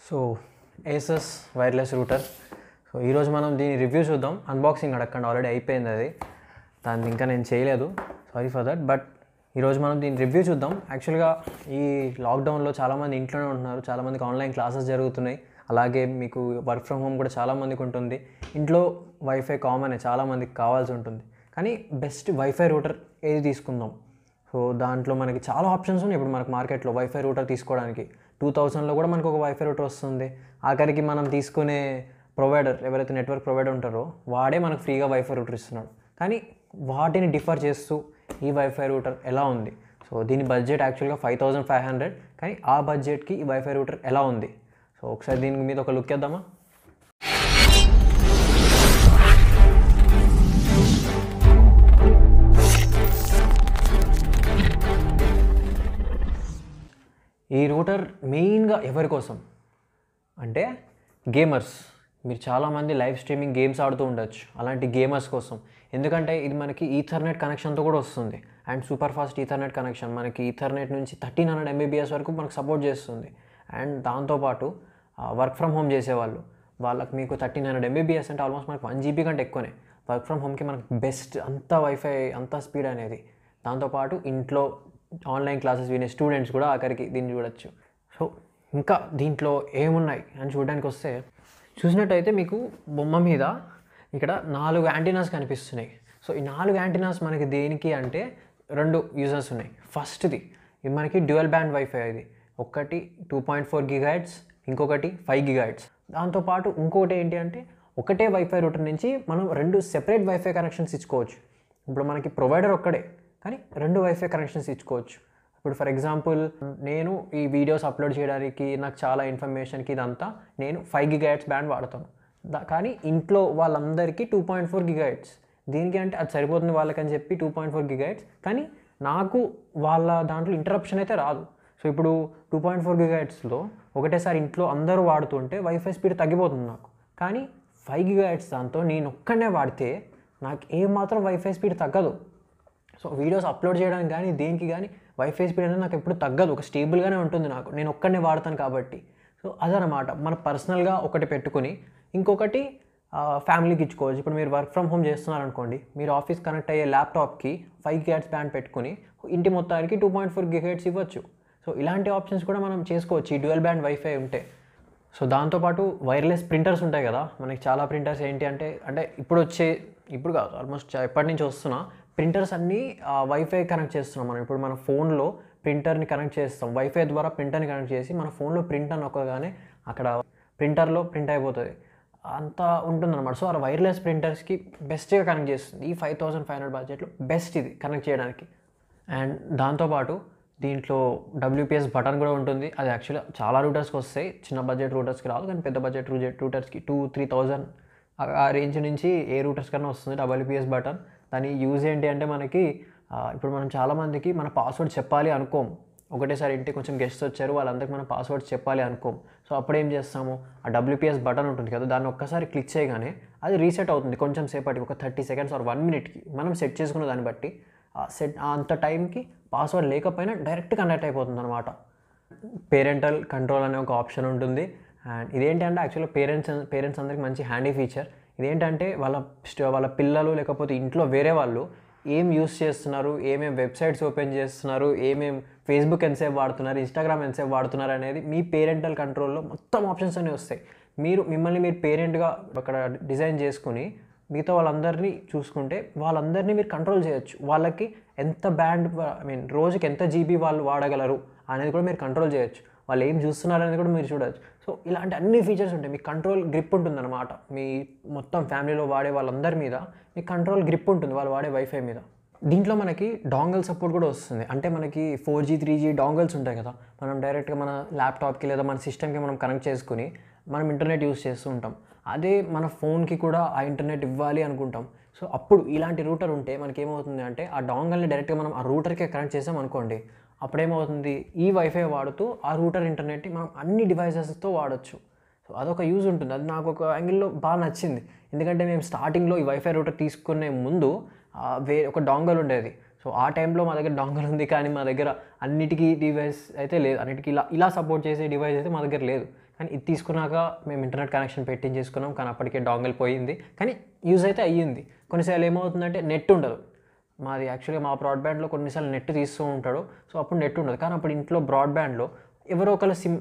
So Asus wireless router. So ఈరోజు మనం దీని రివ్యూ చూద్దాం. అన్బాక్సింగ్ అడగండి, ఆల్రెడీ అయిపోయింది అది, దాన్ని ఇంకా నేను చేయలేదు, సారీ ఫర్ దట్. బట్ ఈరోజు మనం దీని రివ్యూ చూద్దాం. యాక్చువల్గా ఈ లాక్డౌన్లో చాలామంది ఇంట్లోనే ఉంటున్నారు, చాలామందికి ఆన్లైన్ క్లాసెస్ జరుగుతున్నాయి, అలాగే మీకు వర్క్ ఫ్రమ్ హోమ్ కూడా చాలామందికి ఉంటుంది. ఇంట్లో వైఫై కామన్, చాలామందికి కావాల్సి ఉంటుంది. కానీ బెస్ట్ వైఫై రూటర్ ఏది తీసుకుందాం? సో దాంట్లో మనకి చాలా ఆప్షన్స్ ఉన్నాయి ఇప్పుడు మనకు మార్కెట్లో వైఫై రూటర్ తీసుకోవడానికి. 2000లో కూడా మనకు ఒక వైఫై రూటర్ వస్తుంది. ఆఖరికి మనం తీసుకునే ప్రొవైడర్, ఎవరైతే నెట్వర్క్ ప్రొవైడర్ ఉంటారో వాడే మనకు ఫ్రీగా వైఫై రూటర్ ఇస్తున్నాడు. కానీ వాటిని డిఫర్ చేస్తూ ఈ వైఫై రూటర్ ఎలా ఉంది? సో దీని బడ్జెట్ యాక్చువల్గా 5500, కానీ ఆ బడ్జెట్కి ఈ వైఫై రూటర్ ఎలా ఉంది? సో ఒకసారి దీని మీద ఒక లుక్ వేద్దామా? ఈ రూటర్ మెయిన్గా ఎవరి కోసం అంటే గేమర్స్. మీరు చాలామంది లైవ్ స్ట్రీమింగ్ గేమ్స్ ఆడుతూ ఉండొచ్చు, అలాంటి గేమర్స్ కోసం. ఎందుకంటే ఇది మనకి ఈథర్నెట్ కనెక్షన్తో కూడా వస్తుంది, and super fast Ethernet connection. మనకి ఈథర్నెట్ నుంచి 1300 Mbps వరకు మనకు సపోర్ట్ చేస్తుంది. అండ్ దాంతోపాటు వర్క్ ఫ్రమ్ హోమ్ చేసేవాళ్ళు, వాళ్ళకి మీకు 1300 Mbps అంటే ఆల్మోస్ట్ మనకు 1 GB కంటే ఎక్కువనే. వర్క్ ఫ్రమ్ హోమ్కి మనకు బెస్ట్, అంత వైఫై అంత స్పీడ్ అనేది. దాంతోపాటు ఇంట్లో ఆన్లైన్ క్లాసెస్ వినే స్టూడెంట్స్ కూడా ఆఖరికి దీన్ని చూడొచ్చు. సో ఇంకా దీంట్లో ఏమున్నాయి అని చూడడానికి వస్తే, చూసినట్టయితే మీకు బొమ్మ మీద ఇక్కడ 4 యాంటీనాస్ కనిపిస్తున్నాయి. సో ఈ 4 యాంటీనాస్ మనకి దేనికి అంటే 2 యూజర్స్ ఉన్నాయి. ఫస్ట్ది ఇది మనకి డ్యూయల్ బ్యాండ్ వైఫై, ఇది ఒకటి 2.4 GHz, ఇంకొకటి 5 GHz. దాంతోపాటు ఇంకొకటి ఏంటి అంటే, ఒకటే వైఫై రూటర్ నుంచి మనం 2 సెపరేట్ వైఫై కనెక్షన్స్ ఇచ్చుకోవచ్చు. ఇప్పుడు మనకి ప్రొవైడర్ ఒక్కడే, కానీ 2 వైఫై కనెక్షన్స్ ఇచ్చుకోవచ్చు. ఇప్పుడు ఫర్ ఎగ్జాంపుల్ నేను ఈ వీడియోస్ అప్లోడ్ చేయడానికి, నాకు చాలా ఇన్ఫర్మేషన్కి ఇదంతా నేను 5 GHz బ్యాండ్ వాడతాను. కానీ ఇంట్లో వాళ్ళందరికీ 2.4 GHz. దీనికి అంటే అది సరిపోతుంది వాళ్ళకని చెప్పి 2.4 GHz, కానీ నాకు వాళ్ళ దాంట్లో ఇంటరప్షన్ అయితే రాదు. సో ఇప్పుడు 2.4 GHzలో ఒకటేసారి ఇంట్లో అందరూ వాడుతుంటే వైఫై స్పీడ్ తగ్గిపోతుంది నాకు. కానీ 5 GHz దాంతో నేను ఒక్కడనే వాడితే నాకు ఏమాత్రం వైఫై స్పీడ్ తగ్గదు. సో వీడియోస్ అప్లోడ్ చేయడానికి కానీ దేనికి కానీ వైఫై స్పీడ్ అనేది నాకు ఎప్పుడు తగ్గదు, ఒక స్టేబుల్గానే ఉంటుంది నాకు, నేను ఒక్కడనే వాడతాను కాబట్టి. సో అదనమాట, మన పర్సనల్గా ఒకటి పెట్టుకుని ఇంకొకటి ఫ్యామిలీకి ఇచ్చుకోవచ్చు. ఇప్పుడు మీరు వర్క్ ఫ్రమ్ హోమ్ చేస్తున్నారనుకోండి, మీరు ఆఫీస్ కనెక్ట్ అయ్యే ల్యాప్టాప్కి 5 GHz బ్యాండ్ పెట్టుకుని ఇంటి మొత్తానికి 2.4 GHz ఇవ్వచ్చు. సో ఇలాంటి ఆప్షన్స్ కూడా మనం చేసుకోవచ్చు ఈ డ్యూయల్ బ్యాండ్ వైఫై ఉంటే. సో దాంతోపాటు వైర్లెస్ ప్రింటర్స్ ఉంటాయి కదా, మనకి చాలా ప్రింటర్స్ ఏంటి అంటే ఇప్పుడు కాదు, ఆల్మోస్ట్ ఎప్పటి నుంచి వస్తున్నా ప్రింటర్స్ అన్నీ వైఫై కనెక్ట్ చేస్తున్నాం మనం. ఇప్పుడు మన ఫోన్లో ప్రింటర్ని కనెక్ట్ చేస్తాం, వైఫై ద్వారా ప్రింటర్ని కనెక్ట్ చేసి మన ఫోన్లో ప్రింటర్ నొక్కగానే అక్కడ ప్రింటర్లో ప్రింట్ అయిపోతుంది, అంతా ఉంటుందన్నమాట. సో ఆ వైర్లెస్ ప్రింటర్స్కి బెస్ట్గా కనెక్ట్ చేస్తుంది. ఈ 5500 బడ్జెట్లో బెస్ట్ ఇది కనెక్ట్ చేయడానికి. అండ్ దాంతోపాటు దీంట్లో WPS బటన్ కూడా ఉంటుంది. అది యాక్చువల్గా చాలా రూటర్స్కి వస్తాయి, చిన్న బడ్జెట్ రూటర్స్కి రాదు, కానీ పెద్ద బడ్జెట్ రూటర్స్కి 2,000-3,000 ఆ రేంజ్ నుంచి ఏ రూటర్స్ కన్నా వస్తుంది WPS బటన్. దాని యూజ్ ఏంటి అంటే, మనకి ఇప్పుడు మనం చాలామందికి మన పాస్వర్డ్ చెప్పాలి అనుకోం, ఒకటేసారి ఇంటికి కొంచెం గెస్ట్స్ వచ్చారు, వాళ్ళందరికీ మనం పాస్వర్డ్ చెప్పాలి అనుకోం. సో అప్పుడు ఏం చేస్తాము, ఆ WPS బటన్ ఉంటుంది కదా, దాన్ని ఒక్కసారి క్లిక్ చేయగానే అది రీసెట్ అవుతుంది కొంచెం సేపటికి, ఒక 30 seconds or 1 minute మనం సెట్ చేసుకున్న దాన్ని బట్టి అంత టైంకి పాస్వర్డ్ లేకపోయినా డైరెక్ట్ కనెక్ట్ అయిపోతుంది అనమాట. పేరెంటల్ కంట్రోల్ అనే ఒక ఆప్షన్ ఉంటుంది. అండ్ ఇదేంటి అంటే యాక్చువల్గా పేరెంట్స్ అందరికి మంచి హ్యాండీ ఫీచర్. ఇదేంటంటే వాళ్ళ పిల్లలు లేకపోతే ఇంట్లో వేరే వాళ్ళు ఏం యూస్ చేస్తున్నారు, ఏమేమి వెబ్సైట్స్ ఓపెన్ చేస్తున్నారు, ఫేస్బుక్ ఎంతసేపు వాడుతున్నారు, ఇన్స్టాగ్రామ్ ఎంతసేపు వాడుతున్నారు అనేది మీ పేరెంటల్ కంట్రోల్లో మొత్తం ఆప్షన్స్ అన్నీ వస్తాయి. మిమ్మల్ని మీరు పేరెంట్గా అక్కడ డిజైన్ చేసుకుని మిగతా వాళ్ళందరినీ చూసుకుంటే వాళ్ళందరినీ మీరు కంట్రోల్ చేయొచ్చు. వాళ్ళకి ఎంత బ్యాండ్ రోజుకి ఎంత GB వాళ్ళు వాడగలరు అనేది కూడా మీరు కంట్రోల్ చేయొచ్చు. వాళ్ళు ఏం చూస్తున్నారు అనేది కూడా మీరు చూడవచ్చు. సో ఇలాంటి అన్ని ఫీచర్స్ ఉంటాయి, మీ కంట్రోల్ గ్రిప్ ఉంటుందన్నమాట. మీ మొత్తం ఫ్యామిలీలో వాడే వాళ్ళందరి మీద మీ కంట్రోల్ గ్రిప్ ఉంటుంది వాళ్ళు వాడే వైఫై మీద. దీంట్లో మనకి డాంగల్ సపోర్ట్ కూడా వస్తుంది. అంటే మనకి 4G 3G డాంగల్స్ ఉంటాయి కదా, మనం డైరెక్ట్గా మన ల్యాప్టాప్కి లేదా మన సిస్టమ్కి మనం కనెక్ట్ చేసుకుని మనం ఇంటర్నెట్ యూస్ చేస్తూ ఉంటాం. అదే మన ఫోన్కి కూడా ఆ ఇంటర్నెట్ ఇవ్వాలి అనుకుంటాం. సో అప్పుడు ఇలాంటి రూటర్ ఉంటే మనకి ఏమవుతుంది అంటే, ఆ డాంగల్ని డైరెక్ట్గా మనం ఆ రూటర్కే కనెక్ట్ చేసాం అనుకోండి, అప్పుడేమవుతుంది, ఈ వైఫై వాడుతూ ఆ రూటర్ ఇంటర్నెట్ని మనం అన్ని డివైసెస్తో వాడచ్చు. సో అదొక యూజ్ ఉంటుంది. అది నాకు ఒక యాంగిల్లో బాగా నచ్చింది. ఎందుకంటే మేము స్టార్టింగ్లో ఈ వైఫై రూటర్ తీసుకునే ముందు ఒక డాంగల్ ఉండేది. సో ఆ టైంలో మా దగ్గర డాంగల్ ఉంది, కానీ మా దగ్గర అన్నిటికీ డివైస్ అయితే లేదు, అన్నిటికీ ఇలా సపోర్ట్ చేసే డివైస్ అయితే మా దగ్గర లేదు. కానీ ఇది తీసుకున్నాక మేము ఇంటర్నెట్ కనెక్షన్ పెట్టించేసుకున్నాం, కానీ అప్పటికే డాంగిల్ పోయింది. కానీ యూజ్ అయితే అయ్యింది. కొన్నిసార్లు ఏమవుతుందంటే నెట్ ఉండదు. మాది యాక్చువల్గా మా బ్రాడ్బ్యాండ్లో కొన్నిసార్లు నెట్ తీస్తూ ఉంటాడు, సో అప్పుడు నెట్ ఉండదు. కానీ అప్పుడు ఇంట్లో బ్రాడ్బ్యాండ్లో ఎవరో ఒకరు సిమ్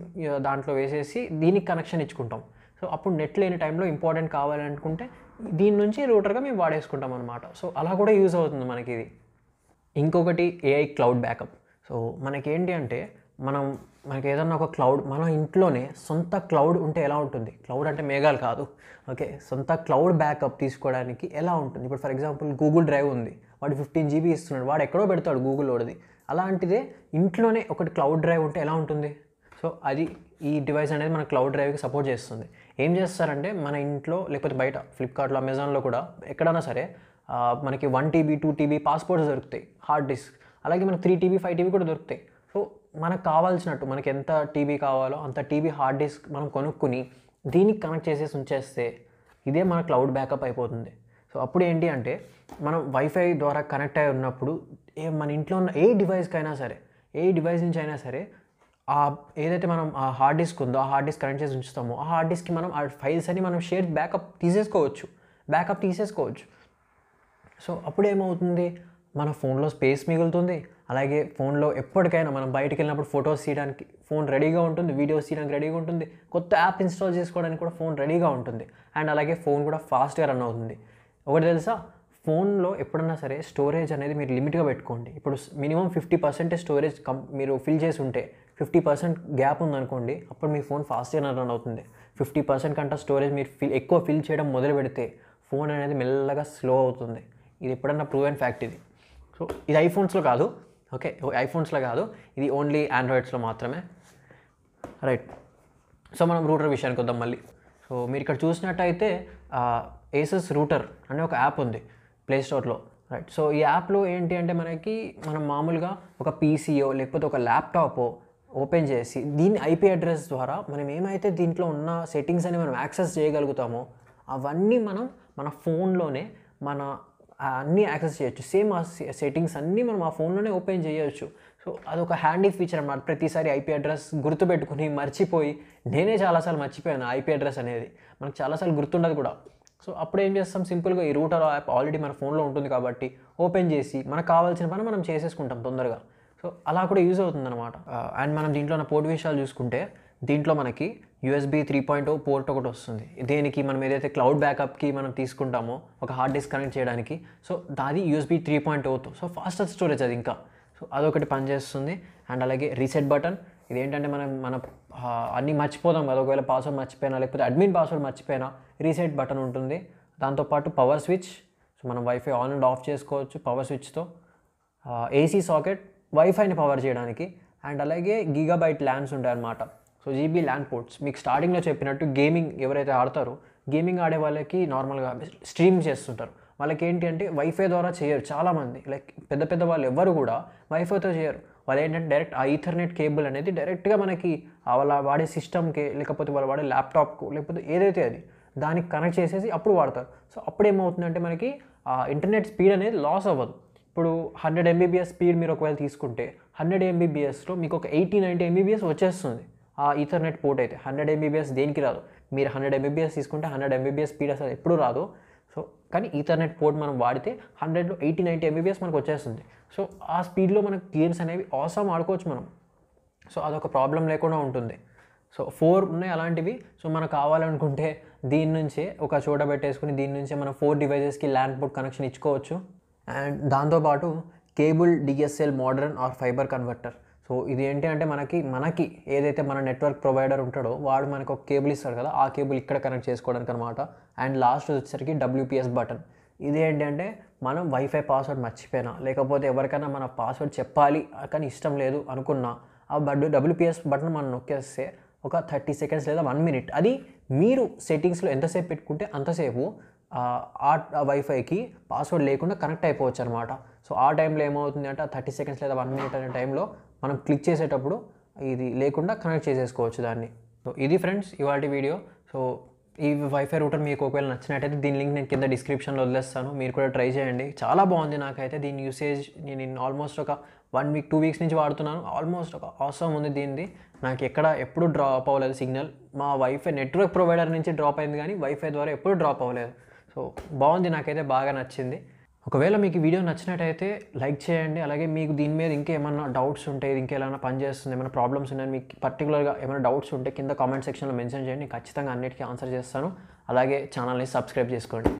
దాంట్లో వేసేసి దీనికి కనెక్షన్ ఇచ్చుకుంటాం. సో అప్పుడు నెట్ లేని టైంలో ఇంపార్టెంట్ కావాలనుకుంటే దీని నుంచి రూటర్గా మేము వాడేసుకుంటాం అనమాట. సో అలా కూడా యూజ్ అవుతుంది మనకి ఇది. ఇంకొకటి ఏఐ క్లౌడ్ బ్యాకప్. సో మనకేంటి అంటే మనకి ఏదన్నా ఒక క్లౌడ్ మన ఇంట్లోనే సొంత క్లౌడ్ ఉంటే ఎలా ఉంటుంది? క్లౌడ్ అంటే మేఘాలు కాదు, ఓకే, సొంత క్లౌడ్ బ్యాకప్ తీసుకోవడానికి ఎలా ఉంటుంది? ఇప్పుడు ఫర్ ఎగ్జాంపుల్ గూగుల్ డ్రైవ్ ఉంది, వాడు 15 GB ఇస్తున్నాడు, వాడు ఎక్కడో పెడతాడు గూగుల్ వాడిది. అలాంటిదే ఇంట్లోనే ఒకటి క్లౌడ్ డ్రైవ్ ఉంటే ఎలా ఉంటుంది? సో అది ఈ డివైస్ అనేది మన క్లౌడ్ డ్రైవ్కి సపోర్ట్ చేస్తుంది. ఏం చేస్తారంటే మన ఇంట్లో లేకపోతే బయట ఫ్లిప్కార్ట్లో, అమెజాన్లో కూడా ఎక్కడైనా సరే మనకి 1 TB 2 TB పాస్పోర్ట్స్ దొరుకుతాయి, హార్డ్ డిస్క్. అలాగే మనకి 3 TB 5 TB కూడా దొరుకుతాయి. సో మనకు కావాల్సినట్టు మనకి ఎంత టీబీ కావాలో అంత టీబీ హార్డ్ డిస్క్ మనం కొనుక్కుని దీనికి కనెక్ట్ చేసేసి ఉంచేస్తే ఇదే మన క్లౌడ్ బ్యాకప్ అయిపోతుంది. సో అప్పుడు ఏంటి అంటే మనం వైఫై ద్వారా కనెక్ట్ అయి ఉన్నప్పుడు మన ఇంట్లో ఉన్న ఏ డివైస్కైనా సరే, ఏ డివైస్ నుంచి అయినా సరే ఏదైతే మనం ఆ హార్డ్ డిస్క్ ఉందో ఆ హార్డ్ డిస్క్ కనెక్ట్ చేసి ఉంచుతామో ఆ హార్డ్ డిస్క్కి మనం ఆ ఫైల్స్ అని మనం బ్యాకప్ తీసేసుకోవచ్చు. సో అప్పుడు ఏమవుతుంది, మన ఫోన్లో స్పేస్ మిగులుతుంది. అలాగే ఫోన్లో ఎప్పటికైనా మనం బయటికి వెళ్ళినప్పుడు ఫొటోస్ తీయడానికి ఫోన్ రెడీగా ఉంటుంది, వీడియోస్ తీయడానికి రెడీగా ఉంటుంది, కొత్త యాప్ ఇన్స్టాల్ చేసుకోవడానికి కూడా ఫోన్ రెడీగా ఉంటుంది. అండ్ అలాగే ఫోన్ కూడా ఫాస్ట్గా రన్ అవుతుంది. ఒకటి తెలుసా, ఫోన్లో ఎప్పుడన్నా సరే స్టోరేజ్ అనేది మీరు లిమిట్గా పెట్టుకోండి. ఇప్పుడు మినిమం 50% స్టోరేజ్ మీరు ఫిల్ చేసి ఉంటే 50% గ్యాప్ ఉందనుకోండి, అప్పుడు మీ ఫోన్ ఫాస్ట్గా రన్ అవుతుంది. 50% కంటే స్టోరేజ్ మీరు ఎక్కువ ఫిల్ చేయడం మొదలు పెడితే ఫోన్ అనేది మెల్లగా స్లో అవుతుంది. ఇది ఎప్పుడన్నా ప్రూవ్ అండ్ ఫ్యాక్ట్ ఇది. సో ఇది ఐఫోన్స్లో కాదు, ఓకే, ఐఫోన్స్లో కాదు, ఇది ఓన్లీ ఆండ్రాయిడ్స్లో మాత్రమే, రైట్. సో మనం రూటర్ విషయానికి వద్దాం మళ్ళీ. సో మీరు ఇక్కడ చూసినట్టయితే ఏసస్ రూటర్ అనే ఒక యాప్ ఉంది ప్లే స్టోర్లో, రైట్. సో ఈ యాప్లో ఏంటి అంటే మనం మామూలుగా ఒక పీసీయో లేకపోతే ఒక ల్యాప్టాపో ఓపెన్ చేసి దీని ఐపీ అడ్రస్ ద్వారా మనం ఏమైతే దీంట్లో ఉన్న సెట్టింగ్స్ అని మనం యాక్సెస్ చేయగలుగుతామో అవన్నీ మనం మన ఫోన్లోనే అన్నీ యాక్సెస్ చేయొచ్చు. సేమ్ ఆ సెట్టింగ్స్ అన్నీ మనం ఆ ఫోన్లోనే ఓపెన్ చేయొచ్చు. సో అదొక హ్యాండీ ఫీచర్ అన్నమాట. ప్రతిసారి ఐపీ అడ్రస్ గుర్తుపెట్టుకుని మర్చిపోయి, నేనే చాలాసార్లు మర్చిపోయాను ఐపీ అడ్రస్ అనేది, మనకు చాలాసార్లు గుర్తుండదు కూడా. సో అప్పుడు ఏం చేస్తాం, సింపుల్గా ఈ రూటర్ యాప్ ఆల్రెడీ మన ఫోన్లో ఉంటుంది కాబట్టి ఓపెన్ చేసి మనకు కావాల్సిన పని మనం చేసేసుకుంటాం తొందరగా. సో అలా కూడా యూజ్ అవుతుందన్నమాట. అండ్ మనం దీంట్లో ఉన్న పోర్ట్ విషయాలు చూసుకుంటే దీంట్లో మనకి USB 3.0 పోర్ట్ ఒకటి వస్తుంది. దేనికి మనం ఏదైతే క్లౌడ్ బ్యాకప్కి మనం తీసుకుంటామో ఒక హార్డ్ డిస్క్ కనెక్ట్ చేయడానికి, సో దాది USB 3.0తో, సో ఫాస్టర్ స్టోరేజ్ అది ఇంకా. సో అదొకటి పనిచేస్తుంది. అండ్ అలాగే రీసెట్ బటన్, ఇదేంటంటే మన అన్నీ మర్చిపోదాం కదా, ఒకవేళ పాస్వర్డ్ మర్చిపోయినా లేకపోతే అడ్మిన్ పాస్వర్డ్ మర్చిపోయినా రీసెట్ బటన్ ఉంటుంది. దాంతోపాటు పవర్ స్విచ్, సో మనం వైఫై ఆన్ అండ్ ఆఫ్ చేసుకోవచ్చు పవర్ స్విచ్తో. AC సాకెట్ వైఫైని పవర్ చేయడానికి. అండ్ అలాగే గీగాబైట్ ల్యాన్స్ ఉంటాయన్నమాట. సో GB ల్యాన్ పోర్ట్స్, మీకు స్టార్టింగ్లో చెప్పినట్టు గేమింగ్ ఎవరైతే ఆడతారో, గేమింగ్ ఆడే వాళ్ళకి నార్మల్గా స్ట్రీమ్ చేస్తుంటారు, వాళ్ళకి ఏంటి అంటే వైఫై ద్వారా చేయరు చాలామంది. లైక్ పెద్ద వాళ్ళు ఎవరు కూడా వైఫైతో చేయరు. వాళ్ళు ఏంటంటే డైరెక్ట్ ఆ ఈథర్నెట్ కేబుల్ అనేది డైరెక్ట్గా మనకి వాళ్ళ వాడే సిస్టమ్కి లేకపోతే వాళ్ళు వాడే ల్యాప్టాప్కు లేకపోతే ఏదైతే అది దానికి కనెక్ట్ చేసేసి అప్పుడు వాడతారు. సో అప్పుడు ఏమవుతుందంటే మనకి ఆ ఇంటర్నెట్ స్పీడ్ అనేది లాస్ అవ్వదు. ఇప్పుడు 100 MBPS స్పీడ్ మీరు ఒకవేళ తీసుకుంటే 100 MBPSలో మీకు ఒక 80-90 MBPS వచ్చేస్తుంది ఆ ఈథర్నెట్ పోర్ట్ అయితే. 100 MBPS దేనికి రాదు. మీరు 100 MBPS తీసుకుంటే 100 MBPS స్పీడ్ అసలు ఎప్పుడు రాదు. సో కానీ ఈథర్నెట్ పోర్ట్ మనం వాడితే 100లో 80-90 MBPS మనకు వచ్చేస్తుంది. సో ఆ స్పీడ్లో మనకు గేమ్స్ అనేవి ఆసమ్ ఆడుకోవచ్చు మనం. సో అదొక ప్రాబ్లం లేకుండా ఉంటుంది. సో 4 ఉన్నాయి అలాంటివి. సో మనకు కావాలనుకుంటే దీని నుంచే ఒక చోట పెట్టేసుకుని దీని నుంచే మనం 4 డివైజెస్కి ల్యాన్ పోర్ట్ కనెక్షన్ ఇచ్చుకోవచ్చు. అండ్ దాంతోపాటు cable DSL modern or fibre converter. So ఇది ఏంటి అంటే మనకి ఏదైతే మన నెట్వర్క్ ప్రొవైడర్ ఉంటాడో వాడు మనకు ఒక కేబుల్ ఇస్తాడు కదా, ఆ కేబుల్ ఇక్కడ కనెక్ట్ చేసుకోవడానికి అనమాట. అండ్ లాస్ట్ వచ్చేసరికి WPS బటన్. ఇది ఏంటి అంటే మనం వైఫై పాస్వర్డ్ మర్చిపోయినా లేకపోతే ఎవరికైనా మన పాస్వర్డ్ చెప్పాలి కానీ ఇష్టం లేదు అనుకున్నా ఆ WPS బటన్ మనం నొక్కేస్తే ఒక 30 seconds లేదా 1 minute, అది మీరు సెట్టింగ్స్లో ఎంతసేపు పెట్టుకుంటే అంతసేపు ఆ వైఫైకి పాస్వర్డ్ లేకుండా కనెక్ట్ అయిపోవచ్చు అనమాట. సో ఆ టైంలో ఏమవుతుంది అంటే 30 seconds లేదా 1 minute అనే టైంలో మనం క్లిక్ చేసేటప్పుడు ఇది లేకుండా కనెక్ట్ చేసేసుకోవచ్చు దాన్ని. సో ఇది ఫ్రెండ్స్ ఇవాల్టి వీడియో. సో ఈ వైఫై రూటర్ మీకు ఒకవేళ నచ్చినట్టయితే దీని లింక్ నేను కింద డిస్క్రిప్షన్లో వదిలేస్తాను, మీరు కూడా ట్రై చేయండి. చాలా బాగుంది నాకైతే దీని యూసేజ్. నేను ఆల్మోస్ట్ ఒక 1 వీక్ 2 వీక్స్ నుంచి వాడుతున్నాను. ఆల్మోస్ట్ ఒక అవసరం ఉంది దీనిది. నాకు ఎప్పుడు డ్రాప్ అవ్వలేదు సిగ్నల్. మా వైఫై నెట్వర్క్ ప్రొవైడర్ నుంచి డ్రాప్ అయింది కానీ వైఫై ద్వారా ఎప్పుడు డ్రాప్ అవ్వలేదు. సో బాగుంది, నాకైతే బాగా నచ్చింది. ఒకవేళ మీకు ఈ వీడియో నచ్చినట్టయితే లైక్ చేయండి. అలాగే మీకు దీని మీద ఇంకేమన్నా డౌట్స్ ఉంటే, ఇది ఇంకేమైనా పని చేస్తుంది, ఏమైనా ప్రాబ్లమ్స్ ఉన్నాయని మీకు పర్టికులర్గా ఏమైనా డౌట్స్ ఉంటే కింద కామెంట్ సెక్షన్లో మెన్షన్ చేయండి. నేను ఖచ్చితంగా అన్నిటికీ ఆన్సర్ చేస్తాను. అలాగే ఛానల్ని సబ్స్క్రైబ్ చేసుకోండి.